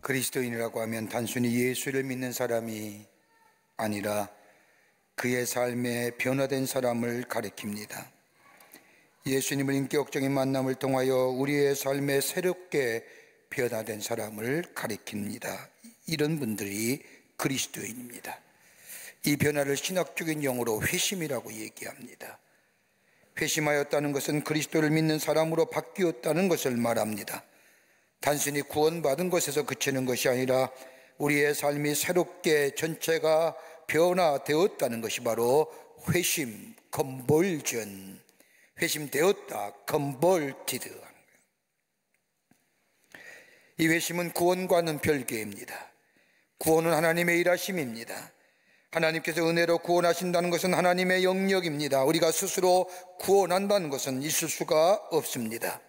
그리스도인이라고 하면 단순히 예수를 믿는 사람이 아니라 그의 삶에 변화된 사람을 가리킵니다. 예수님을 인격적인 만남을 통하여 우리의 삶에 새롭게 변화된 사람을 가리킵니다. 이런 분들이 그리스도인입니다. 이 변화를 신학적인 용어로 회심이라고 얘기합니다. 회심하였다는 것은 그리스도를 믿는 사람으로 바뀌었다는 것을 말합니다. 단순히 구원받은 것에서 그치는 것이 아니라 우리의 삶이 새롭게 전체가 변화되었다는 것이 바로 회심, 컨버전, 회심되었다, 컨버티드. 이 회심은 구원과는 별개입니다. 구원은 하나님의 일하심입니다. 하나님께서 은혜로 구원하신다는 것은 하나님의 영역입니다. 우리가 스스로 구원한다는 것은 있을 수가 없습니다.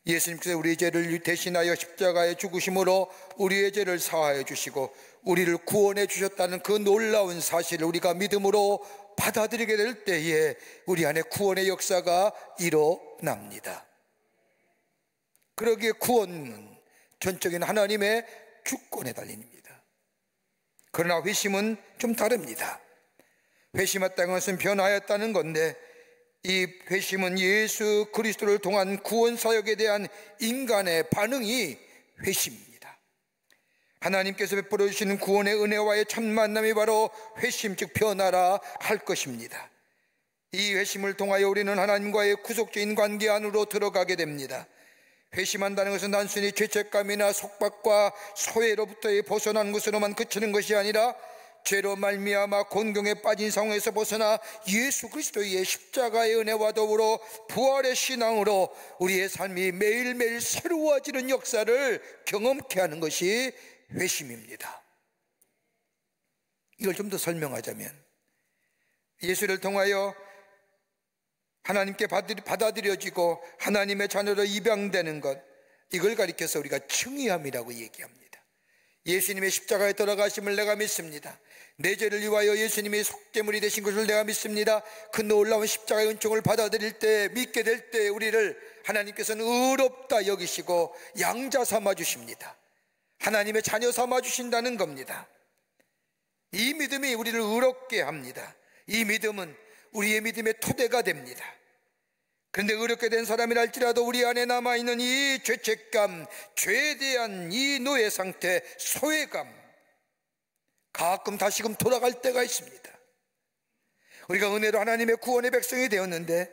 예수님께서 우리의 죄를 대신하여 십자가에 죽으심으로 우리의 죄를 사하여 주시고 우리를 구원해 주셨다는 그 놀라운 사실을 우리가 믿음으로 받아들이게 될 때에 우리 안에 구원의 역사가 일어납니다. 그러기에 구원은 전적인 하나님의 주권에 달린 일입니다. 그러나 회심은 좀 다릅니다. 회심했다는 것은 변화했다는 건데, 이 회심은 예수 그리스도를 통한 구원 사역에 대한 인간의 반응이 회심입니다. 하나님께서 베풀어 주시는 구원의 은혜와의 첫 만남이 바로 회심, 즉 변화라 할 것입니다. 이 회심을 통하여 우리는 하나님과의 구속적인 관계 안으로 들어가게 됩니다. 회심한다는 것은 단순히 죄책감이나 속박과 소외로부터의 벗어난 것으로만 그치는 것이 아니라 죄로 말미암아 곤경에 빠진 상황에서 벗어나 예수 그리스도의 십자가의 은혜와 더불어 부활의 신앙으로 우리의 삶이 매일매일 새로워지는 역사를 경험케 하는 것이 회심입니다. 이걸 좀 더 설명하자면, 예수를 통하여 하나님께 받아들여지고 하나님의 자녀로 입양되는 것, 이걸 가리켜서 우리가 칭의함이라고 얘기합니다. 예수님의 십자가에 돌아가심을 내가 믿습니다. 내 죄를 위하여 예수님이 속죄물이 되신 것을 내가 믿습니다. 그 놀라운 십자가의 은총을 받아들일 때, 믿게 될 때 우리를 하나님께서는 의롭다 여기시고 양자 삼아 주십니다. 하나님의 자녀 삼아 주신다는 겁니다. 이 믿음이 우리를 의롭게 합니다. 이 믿음은 우리의 믿음의 토대가 됩니다. 그런데 의롭게 된 사람이라 할지라도 우리 안에 남아있는 이 죄책감, 죄에 대한 이 노예 상태, 소외감, 가끔 다시금 돌아갈 때가 있습니다. 우리가 은혜로 하나님의 구원의 백성이 되었는데,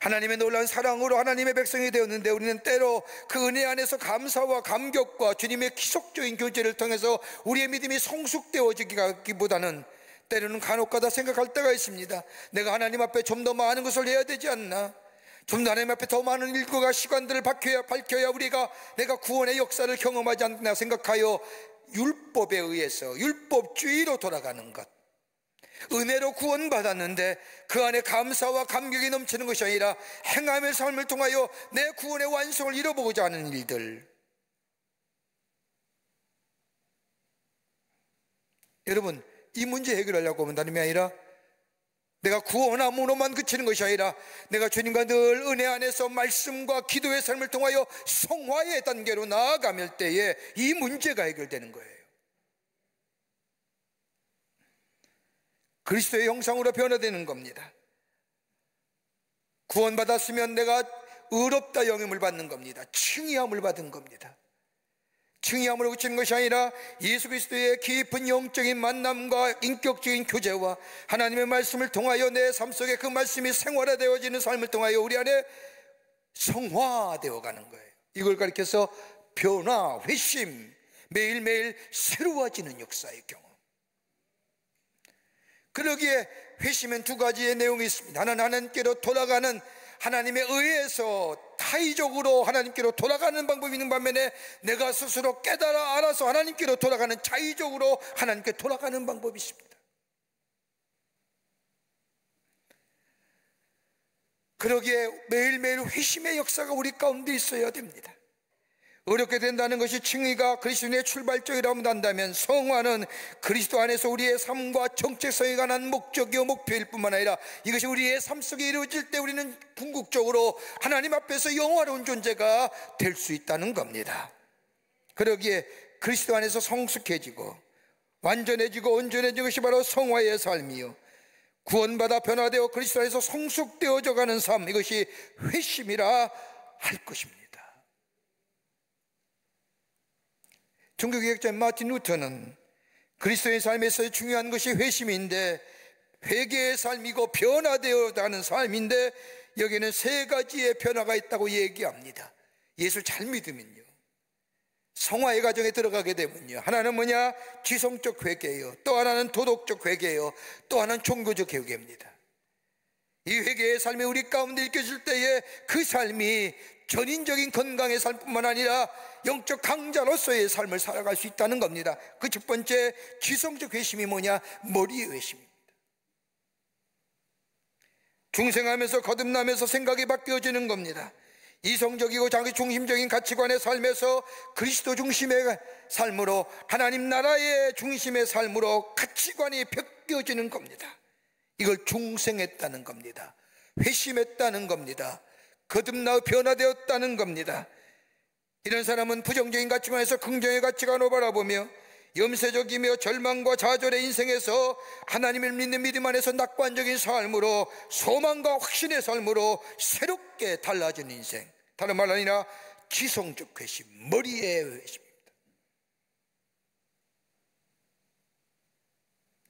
하나님의 놀라운 사랑으로 하나님의 백성이 되었는데, 우리는 때로 그 은혜 안에서 감사와 감격과 주님의 기속적인 교제를 통해서 우리의 믿음이 성숙되어지기보다는 때로는 간혹가다 생각할 때가 있습니다. 내가 하나님 앞에 좀 더 많은 것을 해야 되지 않나? 좀 더 하나님 앞에 더 많은 일과 시간들을 밝혀야 내가 구원의 역사를 경험하지 않나 생각하여 율법에 의해서 율법주의로 돌아가는 것, 은혜로 구원받았는데 그 안에 감사와 감격이 넘치는 것이 아니라 행함의 삶을 통하여 내 구원의 완성을 이뤄보고자 하는 일들. 여러분, 이 문제 해결하려고 하면 다름이 아니라 내가 구원함으로만 그치는 것이 아니라 내가 주님과 늘 은혜 안에서 말씀과 기도의 삶을 통하여 성화의 단계로 나아가면 때에 이 문제가 해결되는 거예요. 그리스도의 형상으로 변화되는 겁니다. 구원받았으면 내가 의롭다 영임을 받는 겁니다. 칭의함을 받은 겁니다. 칭의함으로 그치는 것이 아니라 예수 그리스도의 깊은 영적인 만남과 인격적인 교제와 하나님의 말씀을 통하여 내 삶 속에 그 말씀이 생활화되어지는 삶을 통하여 우리 안에 성화되어 가는 거예요. 이걸 가리켜서 변화, 회심, 매일매일 새로워지는 역사의 경험. 그러기에 회심엔 두 가지의 내용이 있습니다. 하나는 하나님께로 돌아가는, 하나님에 의해서 타의적으로 하나님께로 돌아가는 방법이 있는 반면에 내가 스스로 깨달아 알아서 하나님께로 돌아가는 자의적으로 하나님께 돌아가는 방법이 있습니다. 그러기에 매일매일 회심의 역사가 우리 가운데 있어야 됩니다. 어렵게 된다는 것이 칭의가 그리스도인의 출발점이라고 한다면, 성화는 그리스도 안에서 우리의 삶과 정체성에 관한 목적이요 목표일 뿐만 아니라 이것이 우리의 삶 속에 이루어질 때 우리는 궁극적으로 하나님 앞에서 영화로운 존재가 될 수 있다는 겁니다. 그러기에 그리스도 안에서 성숙해지고 완전해지고 온전해진 것이 바로 성화의 삶이요, 구원받아 변화되어 그리스도 안에서 성숙되어져 가는 삶, 이것이 회심이라 할 것입니다. 종교개혁자 마틴 루터는 그리스도의 삶에서 중요한 것이 회심인데, 회개의 삶이고 변화되어 가는 삶인데, 여기에는 세 가지의 변화가 있다고 얘기합니다. 예수 잘 믿으면요, 성화의 과정에 들어가게 되면요, 하나는 뭐냐? 지성적 회개예요. 또 하나는 도덕적 회개예요. 또 하나는 종교적 회개입니다. 이 회개의 삶이 우리 가운데 일깨질 때에 그 삶이 전인적인 건강의 삶뿐만 아니라 영적 강자로서의 삶을 살아갈 수 있다는 겁니다. 그 첫 번째 지성적 회심이 뭐냐? 머리의 회심입니다. 중생하면서 거듭나면서 생각이 바뀌어지는 겁니다. 이성적이고 자기중심적인 가치관의 삶에서 그리스도 중심의 삶으로, 하나님 나라의 중심의 삶으로 가치관이 바뀌어지는 겁니다. 이걸 중생했다는 겁니다. 회심했다는 겁니다. 거듭나 변화되었다는 겁니다. 이런 사람은 부정적인 가치관에서 긍정의 가치관으로 바라보며 염세적이며 절망과 좌절의 인생에서 하나님을 믿는 믿음 안에서 낙관적인 삶으로, 소망과 확신의 삶으로 새롭게 달라진 인생, 다른 말 아니라 지성적 회심, 머리의 회심입니다.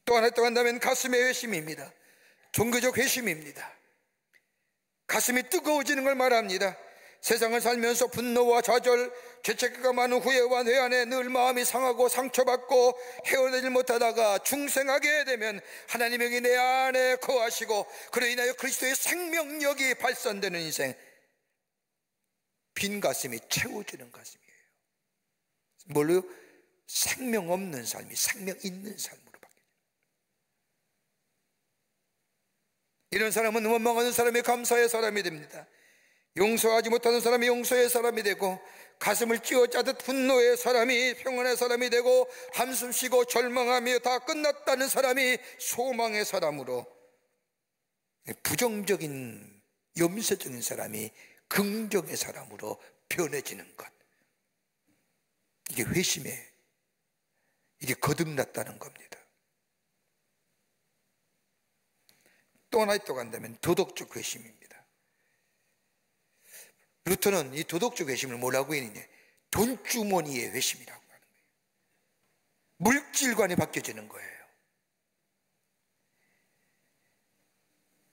또 하나 또 한다면 가슴의 회심입니다. 종교적 회심입니다. 가슴이 뜨거워지는 걸 말합니다. 세상을 살면서 분노와 좌절, 죄책감과 많은 후회와 뇌안에 늘 마음이 상하고 상처받고 헤어내질 못하다가 중생하게 되면 하나님이 내 안에 거하시고 그로 인하여 그리스도의 생명력이 발산되는 인생, 빈 가슴이 채워지는 가슴이에요. 뭘로? 생명 없는 삶이 생명 있는 삶으로 바뀌어요. 이런 사람은 원망하는 사람이 감사의 사람이 됩니다. 용서하지 못하는 사람이 용서의 사람이 되고, 가슴을 쥐어짜듯 분노의 사람이 평안의 사람이 되고, 한숨 쉬고 절망하며 다 끝났다는 사람이 소망의 사람으로, 부정적인 염세적인 사람이 긍정의 사람으로 변해지는 것, 이게 회심에, 이게 거듭났다는 겁니다. 또 하나 또 간다면 도덕적 회심입니다. 루터는 이 도덕적 회심을 뭐라고 했느냐? 돈주머니의 회심이라고 하는 거예요. 물질관이 바뀌어지는 거예요.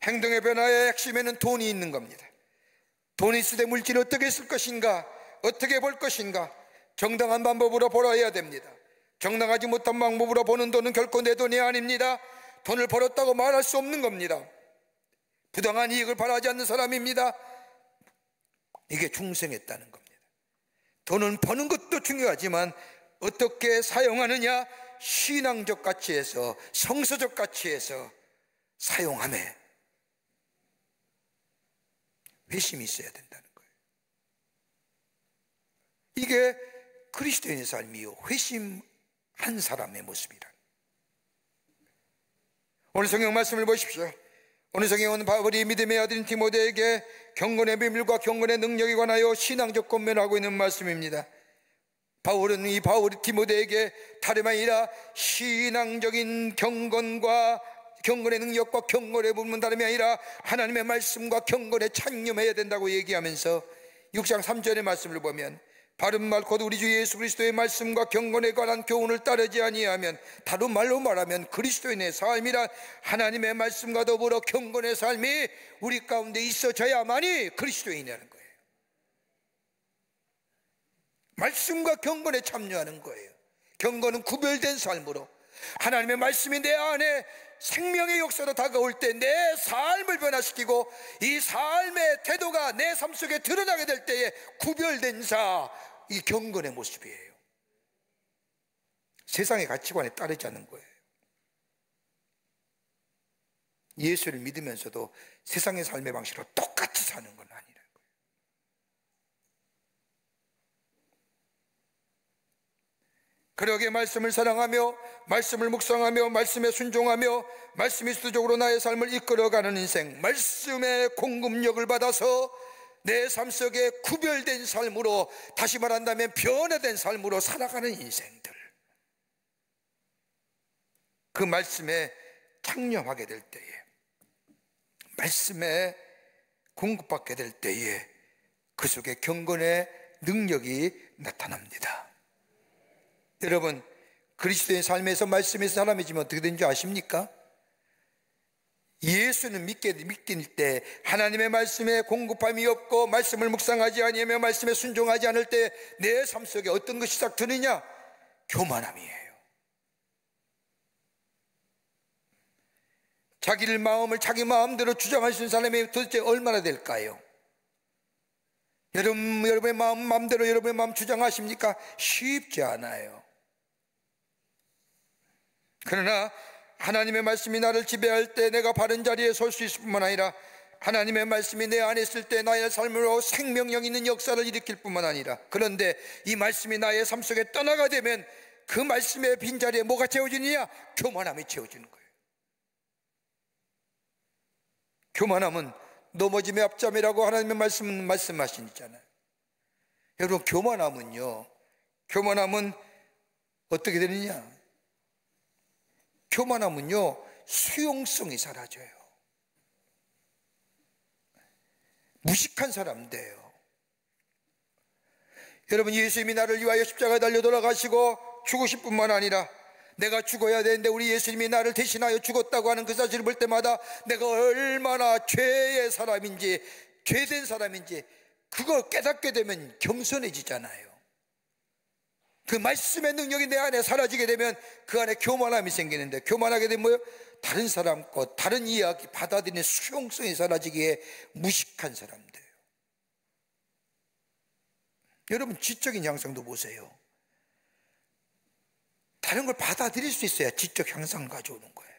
행동의 변화의 핵심에는 돈이 있는 겁니다. 돈이 있을 때 물질을 어떻게 쓸 것인가, 어떻게 벌 것인가, 정당한 방법으로 벌어야 됩니다. 정당하지 못한 방법으로 버는 돈은 결코 내 돈이 아닙니다. 돈을 벌었다고 말할 수 없는 겁니다. 부당한 이익을 바라지 않는 사람입니다. 이게 중생했다는 겁니다. 돈은 버는 것도 중요하지만 어떻게 사용하느냐, 신앙적 가치에서, 성서적 가치에서 사용함에 회심이 있어야 된다는 거예요. 이게 그리스도인의 삶이요, 회심한 사람의 모습이라. 오늘 성경 말씀을 보십시오. 오늘 성경은 바울이 믿음의 아들인 디모데에게 경건의 비밀과 경건의 능력에 관하여 신앙적 권면하고 있는 말씀입니다. 바울은 이 디모데에게 다름 아니라 신앙적인 경건과 경건의 능력과 경건의 부분은 다름이 아니라 하나님의 말씀과 경건에 창념해야 된다고 얘기하면서 6장 3절의 말씀을 보면, 바른 말 곧 우리 주 예수 그리스도의 말씀과 경건에 관한 교훈을 따르지 아니하면, 다른 말로 말하면 그리스도인의 삶이란 하나님의 말씀과 더불어 경건의 삶이 우리 가운데 있어져야만이 그리스도인이라는 거예요. 말씀과 경건에 참여하는 거예요. 경건은 구별된 삶으로 하나님의 말씀이 내 안에 생명의 역사로 다가올 때 내 삶을 변화시키고 이 삶의 태도가 내 삶 속에 드러나게 될 때에 구별된 자, 이 경건의 모습이에요. 세상의 가치관에 따르지 않는 거예요. 예수를 믿으면서도 세상의 삶의 방식으로 똑같이 사는 건 아니라는 거예요. 그러기에 말씀을 사랑하며 말씀을 묵상하며 말씀에 순종하며 말씀이 수적으로 나의 삶을 이끌어가는 인생, 말씀의 공급력을 받아서 내 삶 속에 구별된 삶으로, 다시 말한다면 변화된 삶으로 살아가는 인생들, 그 말씀에 창념하게 될 때에, 말씀에 공급받게 될 때에 그 속에 경건의 능력이 나타납니다. 여러분, 그리스도의 삶에서 말씀에서 사람이지만 어떻게 되는지 아십니까? 예수는 믿길 때, 하나님의 말씀에 공급함이 없고 말씀을 묵상하지 아니하며 말씀에 순종하지 않을 때 내 삶 속에 어떤 것이 싹 드느냐? 교만함이에요. 자기를 마음을 자기 마음대로 주장할 수 있는 사람이 도대체 얼마나 될까요? 여러분의 마음대로 여러분의 마음 주장하십니까? 쉽지 않아요. 그러나 하나님의 말씀이 나를 지배할 때 내가 바른 자리에 설 수 있을 뿐만 아니라, 하나님의 말씀이 내 안에 있을 때 나의 삶으로 생명력 있는 역사를 일으킬 뿐만 아니라, 그런데 이 말씀이 나의 삶 속에 떠나가 되면 그 말씀의 빈자리에 뭐가 채워지느냐? 교만함이 채워지는 거예요. 교만함은 넘어짐의 앞잠이라고 하나님의 말씀하시잖아요. 여러분, 교만함은 어떻게 되느냐? 교만함은요, 수용성이 사라져요. 무식한 사람 돼요. 여러분, 예수님이 나를 위하여 십자가에 달려 돌아가시고 죽으실 뿐만 아니라, 내가 죽어야 되는데 우리 예수님이 나를 대신하여 죽었다고 하는 그 사실을 볼 때마다 내가 얼마나 죄의 사람인지, 죄된 사람인지 그거 깨닫게 되면 겸손해지잖아요. 그 말씀의 능력이 내 안에 사라지게 되면 그 안에 교만함이 생기는데, 교만하게 되면 뭐예요? 다른 사람 것, 다른 이야기 받아들이는 수용성이 사라지기에 무식한 사람 돼요. 여러분, 지적인 향상도 보세요. 다른 걸 받아들일 수 있어야 지적 향상을 가져오는 거예요.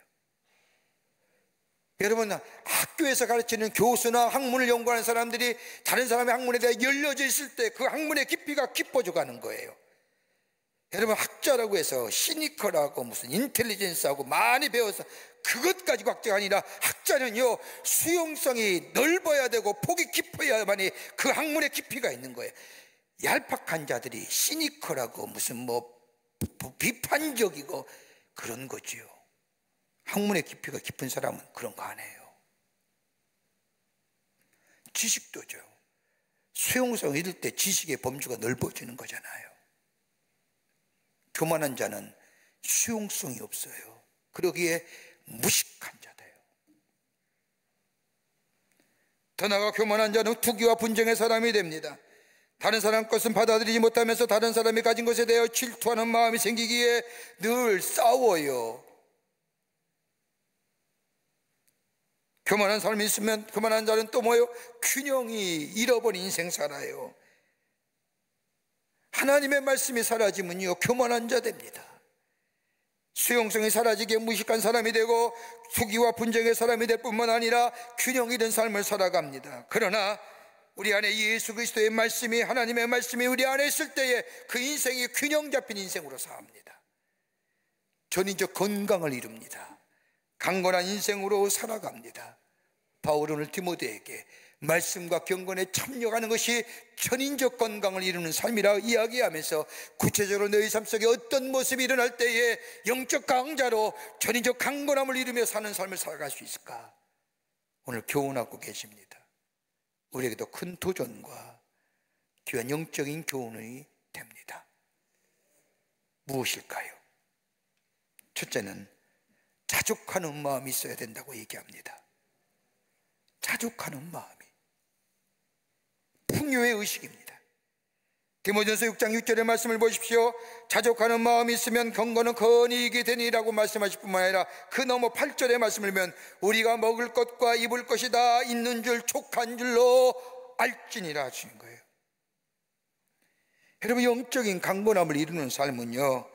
여러분, 학교에서 가르치는 교수나 학문을 연구하는 사람들이 다른 사람의 학문에 대해 열려져 있을 때 그 학문의 깊이가 깊어져 가는 거예요. 여러분, 학자라고 해서 시니컬하고 무슨 인텔리전스하고 많이 배워서 그것 가지고 학자가 아니라, 학자는요, 수용성이 넓어야 되고 폭이 깊어야만이 그 학문의 깊이가 있는 거예요. 얄팍한 자들이 시니컬하고 무슨 비판적이고 그런 거지요. 학문의 깊이가 깊은 사람은 그런 거 안 해요. 지식도죠. 수용성을 잃을 때 지식의 범주가 넓어지는 거잖아요. 교만한 자는 수용성이 없어요. 그러기에 무식한 자돼요. 더 나아가 교만한 자는 투기와 분쟁의 사람이 됩니다. 다른 사람 것은 받아들이지 못하면서 다른 사람이 가진 것에 대해 질투하는 마음이 생기기에 늘 싸워요. 교만한 삶이 있으면 교만한 자는 또 뭐예요? 균형이 잃어버린 인생 살아요. 하나님의 말씀이 사라지면요, 교만한 자 됩니다. 수용성이 사라지기에 무식한 사람이 되고 투기와 분쟁의 사람이 될 뿐만 아니라 균형 잃은 삶을 살아갑니다. 그러나 우리 안에 예수 그리스도의 말씀이, 하나님의 말씀이 우리 안에 있을 때에 그 인생이 균형 잡힌 인생으로 삽니다. 전인적 건강을 이룹니다. 강건한 인생으로 살아갑니다. 바울은 오늘 디모데에게 말씀과 경건에 참여하는 것이 전인적 건강을 이루는 삶이라 이야기하면서, 구체적으로 너희 삶 속에 어떤 모습이 일어날 때에 영적 강자로 전인적 강건함을 이루며 사는 삶을 살아갈 수 있을까? 오늘 교훈하고 계십니다. 우리에게도 큰 도전과 귀한 영적인 교훈이 됩니다. 무엇일까요? 첫째는 자족하는 마음이 있어야 된다고 얘기합니다. 자족하는 마음이 풍요의 의식입니다. 디모데전서 6장 6절의 말씀을 보십시오. 자족하는 마음이 있으면 경건은 건이 이기게 되니라고 말씀하실 뿐만 아니라, 그 너머 8절의 말씀을 보면 우리가 먹을 것과 입을 것이 다 있는 줄 족한 줄로 알지니라 하시는 거예요. 여러분, 영적인 강건함을 이루는 삶은요,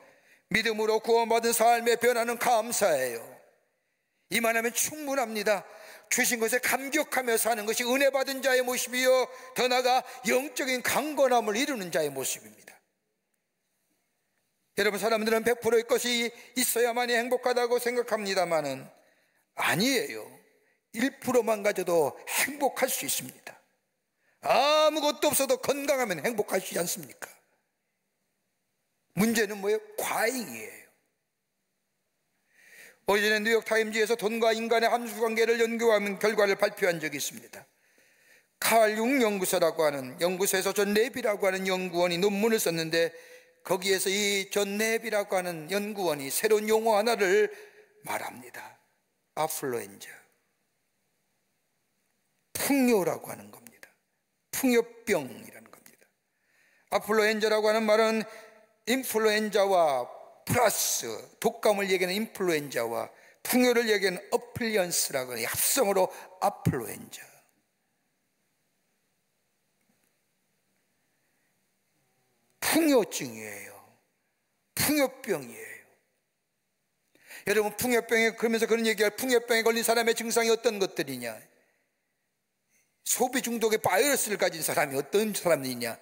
믿음으로 구원받은 삶의 변화는 감사예요. 이만하면 충분합니다. 주신 것에 감격하며 사는 것이 은혜 받은 자의 모습이요, 더 나아가 영적인 강건함을 이루는 자의 모습입니다. 여러분, 사람들은 100%의 것이 있어야만이 행복하다고 생각합니다만은 아니에요. 1%만 가져도 행복할 수 있습니다. 아무것도 없어도 건강하면 행복하시지 않습니까? 문제는 뭐예요? 과잉이에요. 오래전에 뉴욕타임즈에서 돈과 인간의 함수관계를 연구하는 결과를 발표한 적이 있습니다. 칼 융 연구소라고 하는 연구소에서 존 랩이라고 하는 연구원이 논문을 썼는데, 거기에서 이 존 랩이라고 하는 연구원이 새로운 용어 하나를 말합니다. 아플루엔자, 풍요라고 하는 겁니다. 풍요병이라는 겁니다. 아플루엔자라고 하는 말은 인플루엔자와 플러스, 독감을 얘기하는 인플루엔자와 풍요를 얘기하는 어플리언스라고 하는 합성어로 아플루엔자. 풍요증이에요. 풍요병이에요. 여러분, 풍요병에, 그러면서 그런 얘기할, 풍요병에 걸린 사람의 증상이 어떤 것들이냐? 소비 중독의 바이러스를 가진 사람이 어떤 사람이냐?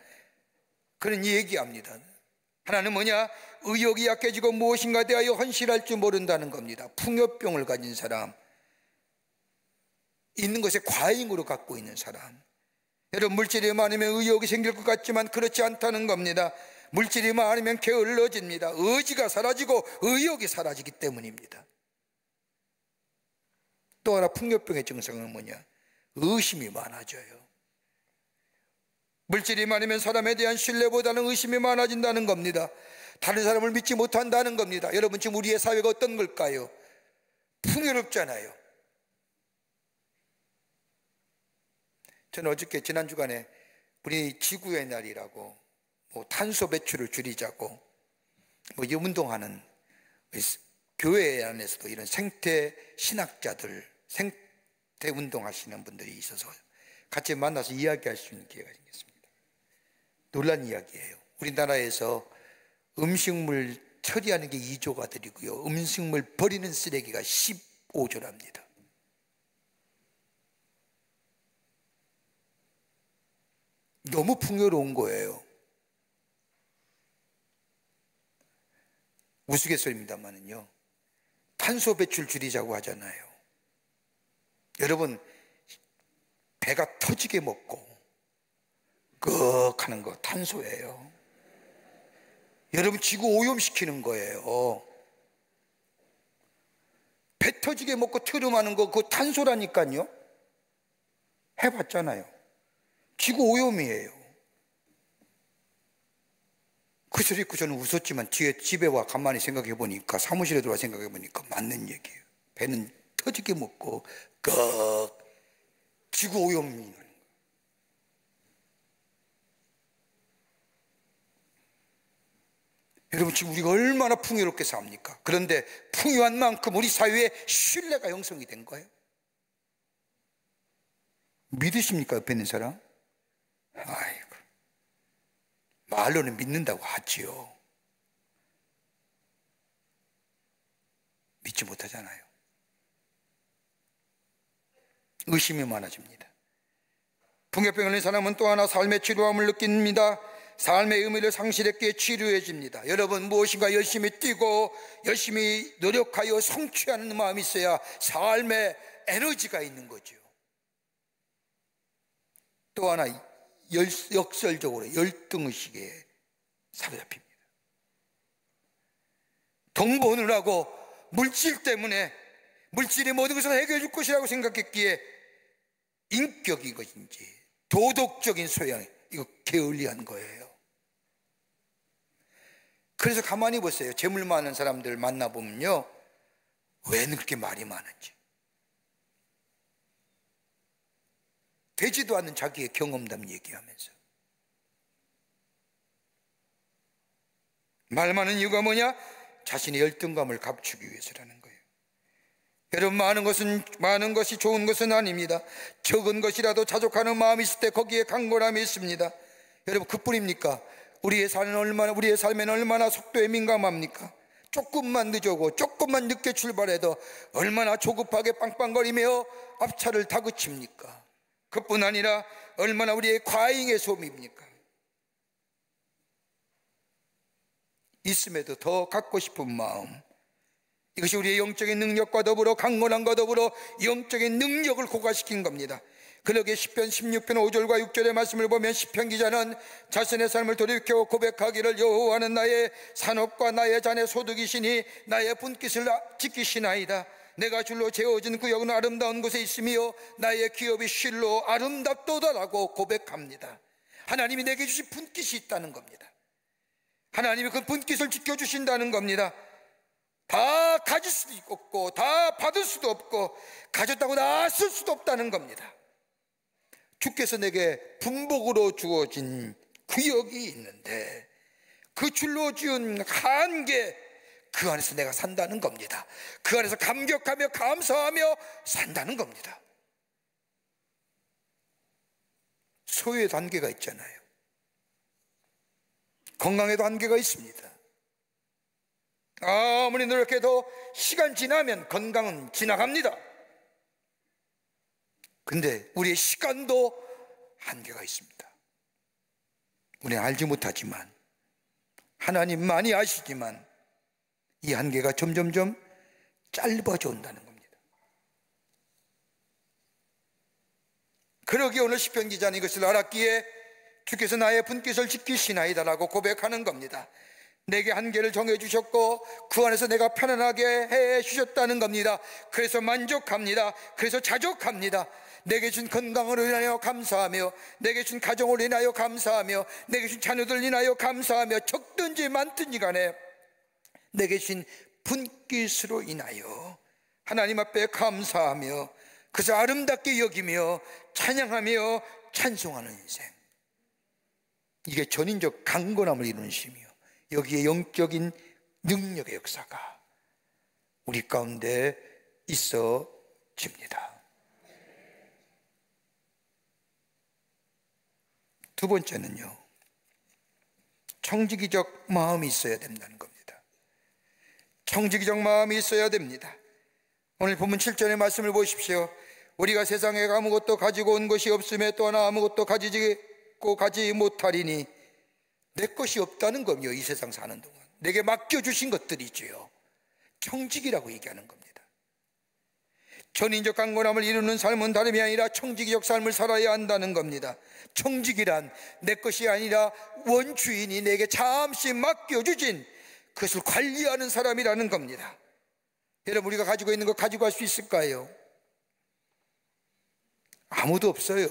그런 얘기합니다. 하나는 뭐냐? 의욕이 약해지고 무엇인가 대하여 헌신할 줄 모른다는 겁니다. 풍요병을 가진 사람, 있는 것에 과잉으로 갖고 있는 사람. 여러분, 물질이 많으면 의욕이 생길 것 같지만 그렇지 않다는 겁니다. 물질이 많으면 게을러집니다. 의지가 사라지고 의욕이 사라지기 때문입니다. 또 하나 풍요병의 증상은 뭐냐? 의심이 많아져요. 물질이 많으면 사람에 대한 신뢰보다는 의심이 많아진다는 겁니다. 다른 사람을 믿지 못한다는 겁니다. 여러분, 지금 우리의 사회가 어떤 걸까요? 풍요롭잖아요. 저는 어저께 지난 주간에 우리 지구의 날이라고 탄소 배출을 줄이자고 이 운동하는 교회 안에서도 이런 생태 신학자들, 생태 운동하시는 분들이 있어서 같이 만나서 이야기할 수 있는 기회가 생겼습니다. 놀란 이야기예요. 우리나라에서 음식물 처리하는 게 2조가 들이고요, 음식물 버리는 쓰레기가 15조랍니다. 너무 풍요로운 거예요. 우스갯소리입니다만은요, 탄소 배출 줄이자고 하잖아요. 여러분, 배가 터지게 먹고 꺽 하는 거 탄소예요. 여러분, 지구 오염시키는 거예요. 배 터지게 먹고 트름하는 거 그거 탄소라니까요. 해봤잖아요. 지구 오염이에요. 그 소리 듣고 저는 웃었지만 뒤에 집에 와 가만히 생각해 보니까, 사무실에 들어와 생각해 보니까 맞는 얘기예요. 배는 터지게 먹고 꺽 지구 오염이. 여러분, 지금 우리가 얼마나 풍요롭게 삽니까? 그런데 풍요한 만큼 우리 사회에 신뢰가 형성이 된 거예요. 믿으십니까? 옆에 있는 사람? 아이고, 말로는 믿는다고 하지요. 믿지 못하잖아요. 의심이 많아집니다. 풍요병 걸린 사람은 또 하나 삶의 지루함을 느낍니다. 삶의 의미를 상실했기에 지루해집니다. 여러분, 무엇인가 열심히 뛰고 열심히 노력하여 성취하는 마음이 있어야 삶에 에너지가 있는 거죠. 또 하나, 역설적으로 열등의식에 사로잡힙니다. 돈 버느라고 물질 때문에 물질이 모든 것을 해결해 줄 것이라고 생각했기에 인격인 것인지 도덕적인 소양, 이거 게을리한 거예요. 그래서 가만히 보세요. 재물 많은 사람들 만나보면요, 왜 그렇게 말이 많은지, 되지도 않는 자기의 경험담 얘기하면서. 말 많은 이유가 뭐냐? 자신의 열등감을 감추기 위해서라는 거예요. 여러분, 많은 것이 좋은 것은 아닙니다. 적은 것이라도 자족하는 마음이 있을 때 거기에 강건함이 있습니다. 여러분, 그뿐입니까? 우리의 삶에는 얼마나 속도에 민감합니까? 조금만 늦어고 조금만 늦게 출발해도 얼마나 조급하게 빵빵거리며 앞차를 다그칩니까? 그뿐 아니라 얼마나 우리의 과잉의 소비입니까? 있음에도 더 갖고 싶은 마음, 이것이 우리의 영적인 능력과 더불어 강건함과 더불어 영적인 능력을 고갈시킨 겁니다. 그러기에 시편 16편 5절과 6절의 말씀을 보면 시편 기자는 자신의 삶을 돌이켜 고백하기를 여호와는 나의 산업과 나의 잔의 소득이시니 나의 분깃을 지키시나이다. 내가 줄로 재어진 구역은 아름다운 곳에 있으며 나의 기업이 실로 아름답도다라고 고백합니다. 하나님이 내게 주신 분깃이 있다는 겁니다. 하나님이 그 분깃을 지켜주신다는 겁니다. 다 가질 수도 없고 다 받을 수도 없고 가졌다고 다 쓸 수도 없다는 겁니다. 주께서 내게 분복으로 주어진 구역이 있는데 그 줄로 지은 한계, 그 안에서 내가 산다는 겁니다. 그 안에서 감격하며 감사하며 산다는 겁니다. 소유에도 한계가 있잖아요. 건강에도 한계가 있습니다. 아무리 노력해도 시간 지나면 건강은 지나갑니다. 근데 우리의 시간도 한계가 있습니다. 우리는 알지 못하지만 하나님만이 아시지만 이 한계가 점점점 짧아져 온다는 겁니다. 그러기에 오늘 시편 기자는 이것을 알았기에 주께서 나의 분깃을 지키시나이다라고 고백하는 겁니다. 내게 한계를 정해주셨고 그 안에서 내가 편안하게 해주셨다는 겁니다. 그래서 만족합니다. 그래서 자족합니다. 내게 준 건강을 인하여 감사하며 내게 준 가정을 인하여 감사하며 내게 준 자녀들 인하여 감사하며 적든지 많든지 간에 내게 준 분깃으로 인하여 하나님 앞에 감사하며 그래서 아름답게 여기며 찬양하며 찬송하는 인생, 이게 전인적 강건함을 이루는 심이요 여기에 영적인 능력의 역사가 우리 가운데 있어집니다. 두 번째는요, 청지기적 마음이 있어야 된다는 겁니다. 청지기적 마음이 있어야 됩니다. 오늘 본문 7절의 말씀을 보십시오. 우리가 세상에 아무것도 가지고 온 것이 없음에 또 하나 아무것도 가지 못하리니, 내 것이 없다는 겁니다. 이 세상 사는 동안 내게 맡겨주신 것들이지요. 청직이라고 얘기하는 겁니다. 전인적 강건함을 이루는 삶은 다름이 아니라 청지기적 삶을 살아야 한다는 겁니다. 청지기란 내 것이 아니라 원주인이 내게 잠시 맡겨주신 그것을 관리하는 사람이라는 겁니다. 여러분, 우리가 가지고 있는 거 가지고 갈 수 있을까요? 아무도 없어요.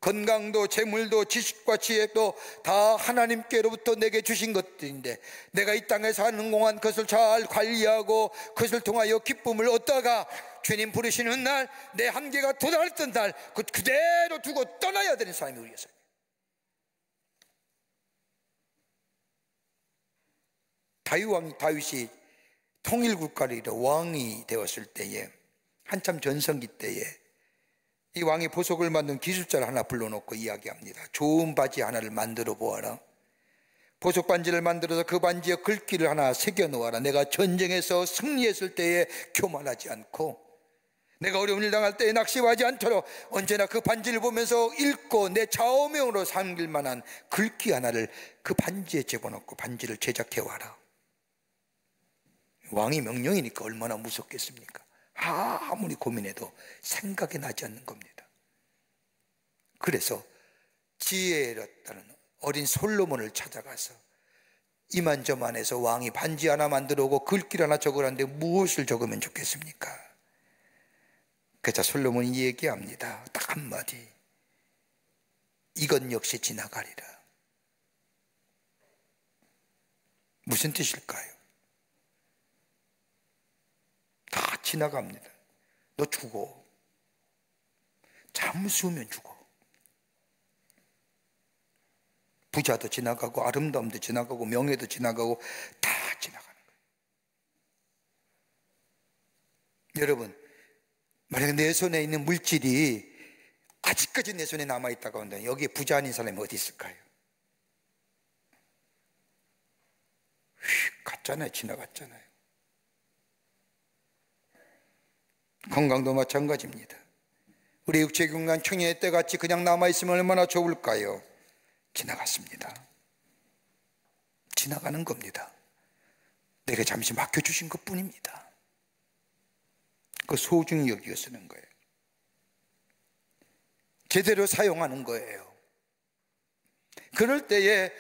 건강도 재물도 지식과 지혜도 다 하나님께로부터 내게 주신 것들인데 내가 이 땅에 사는 동안 그것을 잘 관리하고 그것을 통하여 기쁨을 얻다가 주님 부르시는 날, 내 한계가 도달했던 날 그대로 두고 떠나야 되는 사람이 우리였어요. 다윗이 통일국가를 이뤄 왕이 되었을 때에, 한참 전성기 때에 이 왕이 보석을 만든 기술자를 하나 불러놓고 이야기합니다. 좋은 바지 하나를 만들어 보아라. 보석 반지를 만들어서 그 반지에 글귀를 하나 새겨 놓아라. 내가 전쟁에서 승리했을 때에 교만하지 않고 내가 어려운 일 당할 때에 낙심하지 않도록 언제나 그 반지를 보면서 읽고 내 좌우명으로 삼길 만한 글귀 하나를 그 반지에 집어넣고 반지를 제작해 와라. 왕이 명령이니까 얼마나 무섭겠습니까? 아무리 고민해도 생각이 나지 않는 겁니다. 그래서 지혜롭다는 어린 솔로몬을 찾아가서 이만저만해서 왕이 반지 하나 만들어 오고 글귀를 하나 적으라는데 무엇을 적으면 좋겠습니까? 그래서 솔로몬이 얘기합니다. 딱 한마디, 이건 역시 지나가리라. 무슨 뜻일까요? 다 지나갑니다. 너 죽어. 잠수면 죽어. 부자도 지나가고 아름다움도 지나가고 명예도 지나가고 다 지나가는 거예요. 여러분, 만약에 내 손에 있는 물질이 아직까지 내 손에 남아있다고 한다면 여기에 부자 아닌 사람이 어디 있을까요? 갔잖아요. 지나갔잖아요. 건강도 마찬가지입니다. 우리 육체 건강 청년의 때같이 그냥 남아있으면 얼마나 좋을까요? 지나갔습니다. 지나가는 겁니다. 내게 잠시 맡겨주신 것 뿐입니다. 그 소중히 여기어 쓰는 거예요. 제대로 사용하는 거예요. 그럴 때에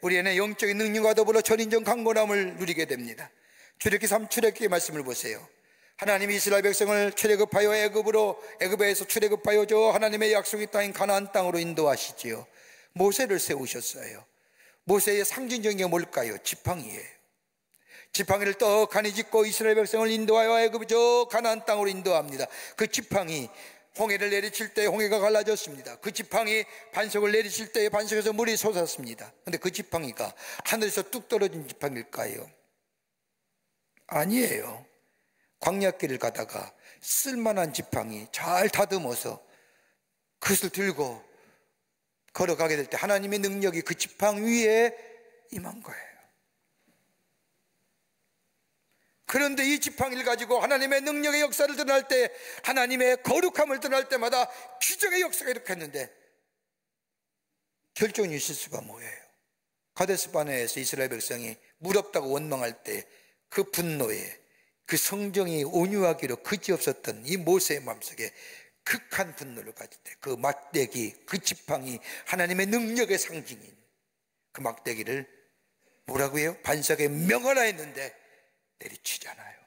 우리의 영적인 능력과 더불어 전인전 강건함을 누리게 됩니다. 출애굽기 3출애굽기 말씀을 보세요. 하나님이 이스라엘 백성을 출애굽하여 애굽에서 출애굽하여 저 하나님의 약속의 땅인 가나안 땅으로 인도하시지요. 모세를 세우셨어요. 모세의 상징적인 게 뭘까요? 지팡이예요. 지팡이를 떡하니 짚고 이스라엘 백성을 인도하여 애굽 저 가나안 땅으로 인도합니다. 그 지팡이, 홍해를 내리칠 때 홍해가 갈라졌습니다. 그 지팡이 반석을 내리칠 때 반석에서 물이 솟았습니다. 그런데 그 지팡이가 하늘에서 뚝 떨어진 지팡이일까요? 아니에요. 광야길을 가다가 쓸만한 지팡이 잘 다듬어서 그것을 들고 걸어가게 될 때 하나님의 능력이 그 지팡이 위에 임한 거예요. 그런데 이 지팡이를 가지고 하나님의 능력의 역사를 드러날 때, 하나님의 거룩함을 드러날 때마다 기적의 역사가 일으켰는데 결정이 실수가 뭐예요? 가데스 바네아에서 이스라엘 백성이 물 없다고 원망할 때 그 분노에, 그 성정이 온유하기로 그지없었던 이 모세의 마음속에 극한 분노를 가질 때 그 막대기, 그 지팡이, 하나님의 능력의 상징인 그 막대기를 뭐라고 해요? 반석에 명하라 했는데 내리치잖아요.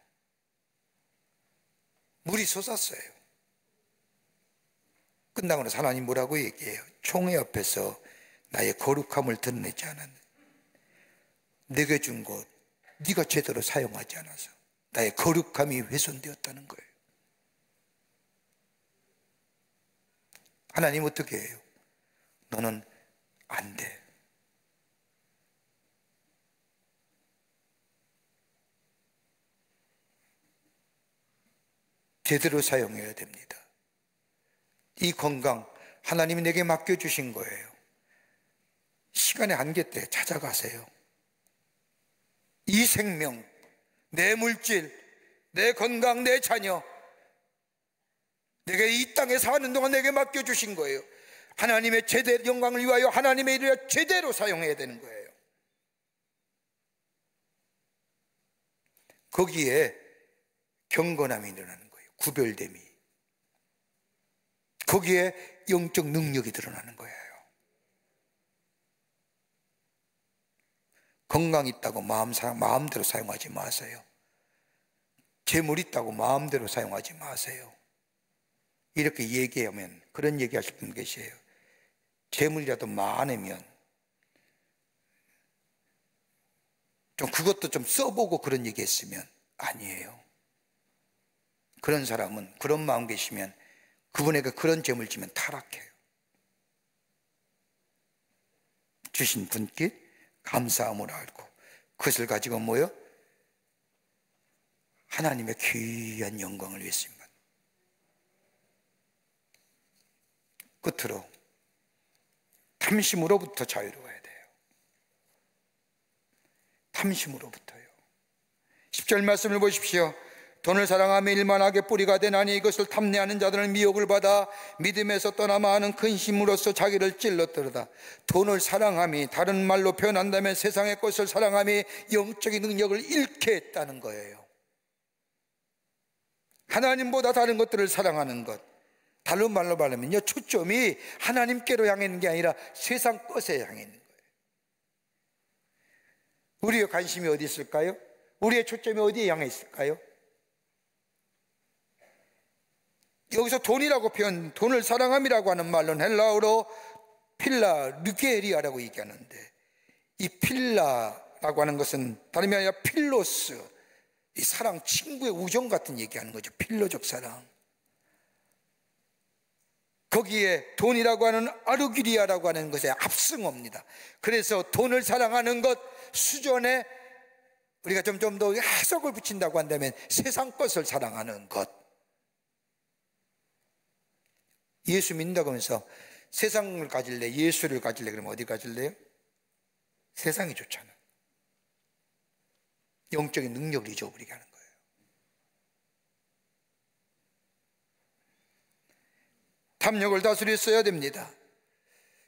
물이 솟았어요. 끝나고 나서 하나님 뭐라고 얘기해요? 총회 앞에서 나의 거룩함을 드러내지 않았네. 내게 준 것 네가 제대로 사용하지 않아서 나의 거룩함이 훼손되었다는 거예요. 하나님 어떻게 해요? 너는 안 돼. 제대로 사용해야 됩니다. 이 건강 하나님이 내게 맡겨주신 거예요. 시간의 한계 때 찾아가세요. 이 생명, 내 물질, 내 건강, 내 자녀, 내게 이 땅에 사는 동안 내게 맡겨주신 거예요. 하나님의 제대 영광을 위하여 하나님의 일을 제대로 사용해야 되는 거예요. 거기에 경건함이 일어나는 거예요. 구별됨이. 거기에 영적 능력이 드러나는 거예요. 건강 있다고 마음대로 사용하지 마세요. 재물 있다고 마음대로 사용하지 마세요. 이렇게 얘기하면, 그런 얘기 하실 분 계세요. 재물이라도 많으면 좀 그것도 좀 써보고 그런 얘기 했으면 아니에요. 그런 사람은, 그런 마음 계시면 그분에게 그런 재물 주면 타락해요. 주신 분께 감사함을 알고 그것을 가지고 뭐요? 하나님의 귀한 영광을 위해서입니다. 끝으로 탐심으로부터 자유로워야 돼요. 탐심으로부터요. 10절 말씀을 보십시오. 돈을 사랑하며 일만하게 뿌리가 되나니 이것을 탐내하는 자들은 미혹을 받아 믿음에서 떠나 많은 근심으로써 자기를 찔렀더라. 돈을 사랑함이, 다른 말로 표현한다면 세상의 것을 사랑함이 영적인 능력을 잃게 했다는 거예요. 하나님보다 다른 것들을 사랑하는 것, 다른 말로 말하면요, 초점이 하나님께로 향해 있는 게 아니라 세상 것에 향해 있는 거예요. 우리의 관심이 어디 있을까요? 우리의 초점이 어디에 향해 있을까요? 여기서 돈이라고 표현, 돈을 사랑함이라고 하는 말로는 헬라어로 필라, 르게리아라고 얘기하는데, 이 필라라고 하는 것은 다름이 아니라 필로스, 이 사랑, 친구의 우정 같은 얘기하는 거죠. 필로적 사랑. 거기에 돈이라고 하는 아르기리아라고 하는 것에 합승어입니다. 그래서 돈을 사랑하는 것 수준에 우리가 좀 더 해석을 붙인다고 한다면 세상 것을 사랑하는 것. 예수 믿는다고 하면서 세상을 가질래, 예수를 가질래, 그러면 어디 가질래요? 세상이 좋잖아. 영적인 능력을 잊어버리게 하는 거예요. 탐욕을 다스릴 수 있어야 됩니다.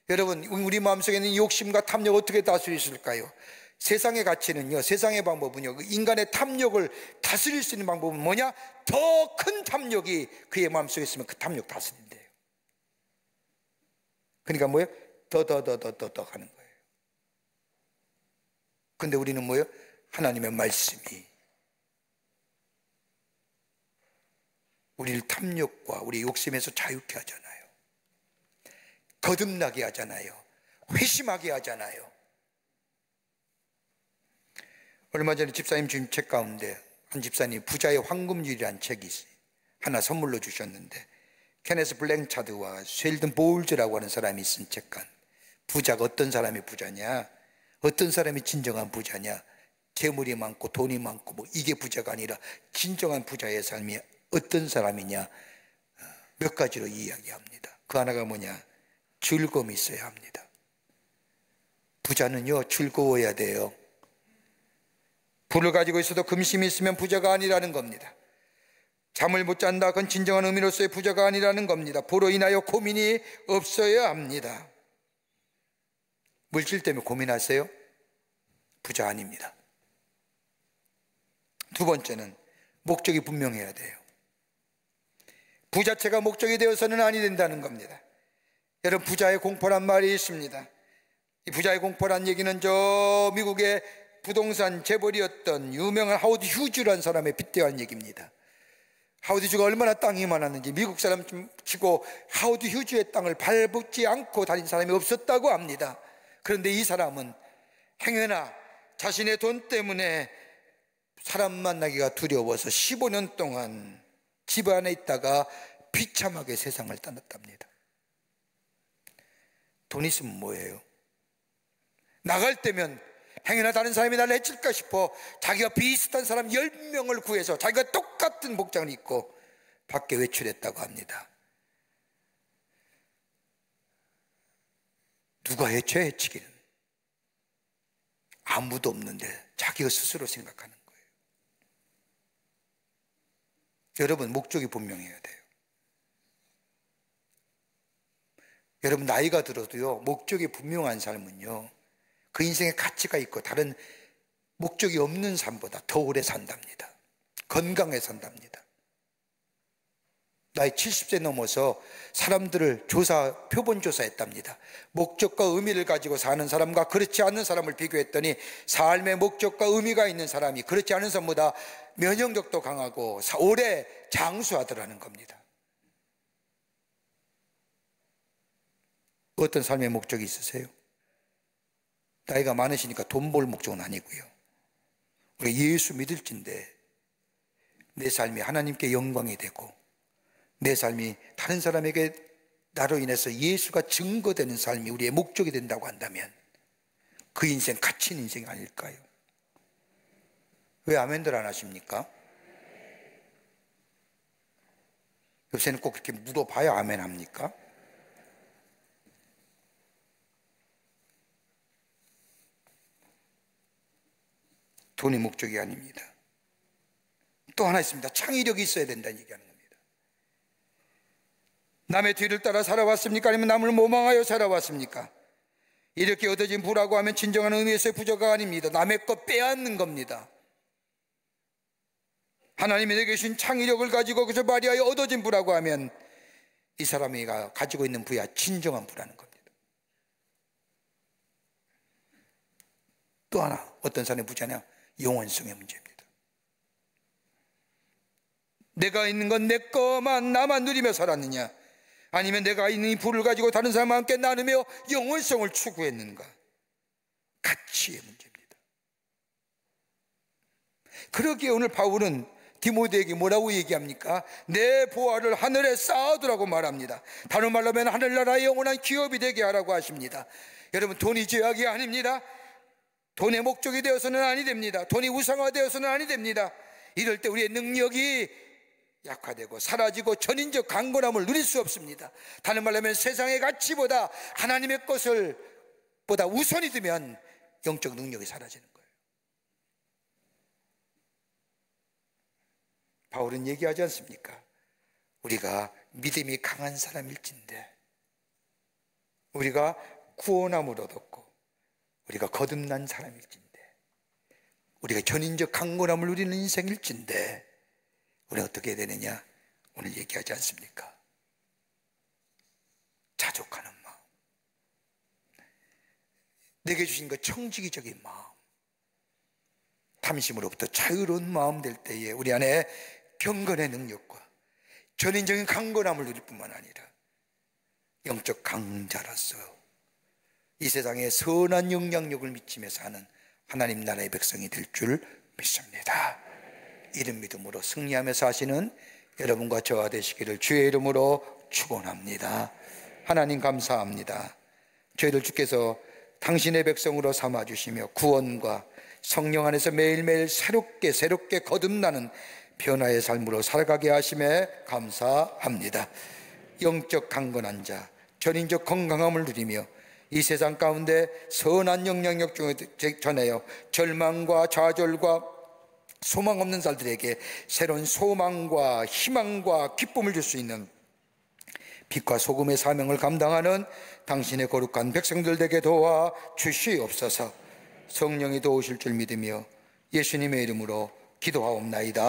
여러분, 우리 마음속에 있는 욕심과 탐욕 어떻게 다스릴 수 있을까요? 세상의 가치는요, 세상의 방법은요, 인간의 탐욕을 다스릴 수 있는 방법은 뭐냐? 더 큰 탐욕이 그의 마음속에 있으면 그 탐욕 다스린대요. 그러니까 뭐예요? 더 하는 거예요. 근데 우리는 뭐예요? 하나님의 말씀이 우리를 탐욕과 우리 욕심에서 자유케 하잖아요. 거듭나게 하잖아요. 회심하게 하잖아요. 얼마 전에 집사님 주신 책 가운데 한 집사님이 부자의 황금률이라는 책이 하나 선물로 주셨는데, 케네스 블랭차드와 쉘든 보울즈라고 하는 사람이 쓴 책간, 부자가 어떤 사람이 부자냐, 어떤 사람이 진정한 부자냐, 재물이 많고 돈이 많고 뭐 이게 부자가 아니라 진정한 부자의 삶이 어떤 사람이냐, 몇 가지로 이야기합니다. 그 하나가 뭐냐? 즐거움이 있어야 합니다. 부자는요, 즐거워야 돼요. 부를 가지고 있어도 금심이 있으면 부자가 아니라는 겁니다. 잠을 못 잔다, 그건 진정한 의미로서의 부자가 아니라는 겁니다. 부로 인하여 고민이 없어야 합니다. 물질 때문에 고민하세요? 부자 아닙니다. 두 번째는 목적이 분명해야 돼요. 부자체가 목적이 되어서는 아니 된다는 겁니다. 여러분, 부자의 공포란 말이 있습니다. 이 부자의 공포란 얘기는 저 미국의 부동산 재벌이었던 유명한 하워드 휴즈라는 사람에 빗대한 얘기입니다. 하워드 휴즈가 얼마나 땅이 많았는지 미국 사람 치고 하워드 휴즈의 땅을 밟지 않고 다닌 사람이 없었다고 합니다. 그런데 이 사람은 행여나 자신의 돈 때문에 사람 만나기가 두려워서 15년 동안 집 안에 있다가 비참하게 세상을 떠났답니다. 돈 있으면 뭐예요? 나갈 때면 행여나 다른 사람이 나를 해칠까 싶어 자기가 비슷한 사람 10명을 구해서 자기가 똑같은 복장을 입고 밖에 외출했다고 합니다. 누가 해치기는 아무도 없는데 자기가 스스로 생각하는 거예요. 여러분, 목적이 분명해야 돼요. 여러분, 나이가 들어도요, 목적이 분명한 삶은요, 그 인생에 가치가 있고 다른 목적이 없는 삶보다 더 오래 산답니다. 건강해 산답니다. 나이 70세 넘어서 사람들을 표본 조사했답니다. 목적과 의미를 가지고 사는 사람과 그렇지 않은 사람을 비교했더니 삶의 목적과 의미가 있는 사람이 그렇지 않은 사람보다 면역력도 강하고 오래 장수하더라는 겁니다. 어떤 삶의 목적이 있으세요? 나이가 많으시니까 돈 벌 목적은 아니고요, 우리 예수 믿을진데 내 삶이 하나님께 영광이 되고 내 삶이 다른 사람에게 나로 인해서 예수가 증거되는 삶이 우리의 목적이 된다고 한다면 그 인생 가치 있는 인생이 아닐까요? 왜 아멘들 안 하십니까? 요새는 꼭 그렇게 물어봐야 아멘 합니까? 돈이 목적이 아닙니다. 또 하나 있습니다. 창의력이 있어야 된다는 얘기하는 겁니다. 남의 뒤를 따라 살아왔습니까? 아니면 남을 모방하여 살아왔습니까? 이렇게 얻어진 부라고 하면 진정한 의미에서의 부자가 아닙니다. 남의 것 빼앗는 겁니다. 하나님이 내게 주신 창의력을 가지고 그것을 발휘하여 얻어진 부라고 하면 이 사람이 가지고 있는 부야 진정한 부라는 겁니다. 또 하나, 어떤 사람의 부자냐? 영원성의 문제입니다. 내가 있는 건 내 것만 나만 누리며 살았느냐, 아니면 내가 있는 이 부를 가지고 다른 사람과 함께 나누며 영원성을 추구했는가? 가치의 문제입니다. 그러기에 오늘 바울은 디모데에게 뭐라고 얘기합니까? 내 보화를 하늘에 쌓아두라고 말합니다. 다른 말로 하면 하늘나라의 영원한 기업이 되게 하라고 하십니다. 여러분, 돈이 죄악이 아닙니다. 돈의 목적이 되어서는 아니 됩니다. 돈이 우상화되어서는 아니 됩니다. 이럴 때 우리의 능력이 약화되고 사라지고 전인적 강건함을 누릴 수 없습니다. 다른 말로 하면 세상의 가치보다 하나님의 것을 보다 우선이 두면 영적 능력이 사라지는 거예요. 바울은 얘기하지 않습니까? 우리가 믿음이 강한 사람일진데, 우리가 구원함을 얻었고 우리가 거듭난 사람일진데, 우리가 전인적 강건함을 누리는 인생일진데 우리가 어떻게 해야 되느냐? 오늘 얘기하지 않습니까? 자족하는 마음, 내게 주신 그 청지기적인 마음, 탐심으로부터 자유로운 마음 될 때에 우리 안에 경건의 능력과 전인적인 강건함을 누릴 뿐만 아니라 영적 강자로서 이 세상에 선한 영향력을 미치며 사는 하나님 나라의 백성이 될 줄 믿습니다. 이런 믿음으로 승리하며 사시는 여러분과 저와 되시기를 주의 이름으로 축원합니다. 하나님 감사합니다. 저희들 주께서 당신의 백성으로 삼아주시며 구원과 성령 안에서 매일매일 새롭게 거듭나는 변화의 삶으로 살아가게 하심에 감사합니다. 영적 강건한 자, 전인적 건강함을 누리며 이 세상 가운데 선한 영향력 중에 전하여 절망과 좌절과 소망 없는 자들에게 새로운 소망과 희망과 기쁨을 줄 수 있는 빛과 소금의 사명을 감당하는 당신의 거룩한 백성들 되게 도와 주시옵소서. 성령이 도우실 줄 믿으며 예수님의 이름으로 기도하옵나이다.